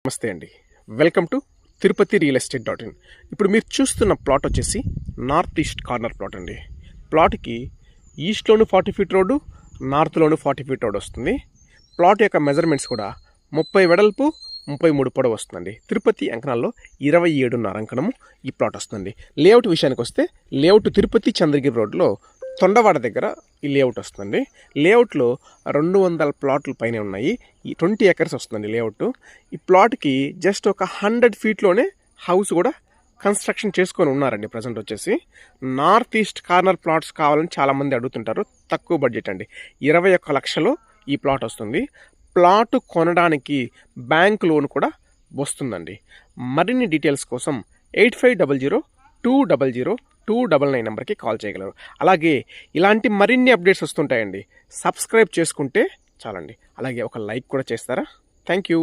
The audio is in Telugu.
నమస్తే అండి. Welcome to Tirupati real estate .in. ఇప్పుడు మీరు చూస్తున్న ప్లాట్ వచ్చేసి నార్త్ ఈస్ట్ కార్నర్ ప్లాట్ అండి. ప్లాట్కి ఈస్ట్లోను 40 ఫీట్ రోడ్డు, నార్త్లోను 40 ఫీట్ రోడ్ వస్తుంది. ప్లాట్ యొక్క మెజర్మెంట్స్ కూడా 30 వెడల్పు, 33 పొడవు వస్తుందండి. తిరుపతి అంకణాల్లో 27.5 అంకణము ఈ ప్లాట్ వస్తుంది. లేఅవుట్ విషయానికి వస్తే లేఅవుట్ తిరుపతి చంద్రగిరి రోడ్లో తొండవాడ దగ్గర ఈ లేఅవుట్ వస్తుంది. లేఅవుట్లో 200 ప్లాట్లు పైన ఉన్నాయి. ఈ 20 ఎకర్స్ వస్తుందండి లేఅవుట్. ఈ ప్లాట్కి జస్ట్ ఒక 100 ఫీట్లోనే హౌస్ కూడా కన్స్ట్రక్షన్ చేసుకొని ఉన్నారండి. ప్రజెంట్ వచ్చేసి నార్త్ ఈస్ట్ కార్నర్ ప్లాట్స్ కావాలని చాలామంది అడుగుతుంటారు. తక్కువ బడ్జెట్ అండి, 21 లక్షలో ఈ ప్లాట్ వస్తుంది. ప్లాట్ కొనడానికి బ్యాంక్ లోన్ కూడా వస్తుందండి. మరిన్ని డీటెయిల్స్ కోసం 8500-200-299 నెంబర్కి కాల్ చేయగలరు. అలాగే ఇలాంటి మరిన్ని అప్డేట్స్ వస్తుంటాయండి. సబ్స్క్రైబ్ చేసుకుంటే చాలండి. అలాగే ఒక లైక్ కూడా చేస్తారా? Thank you.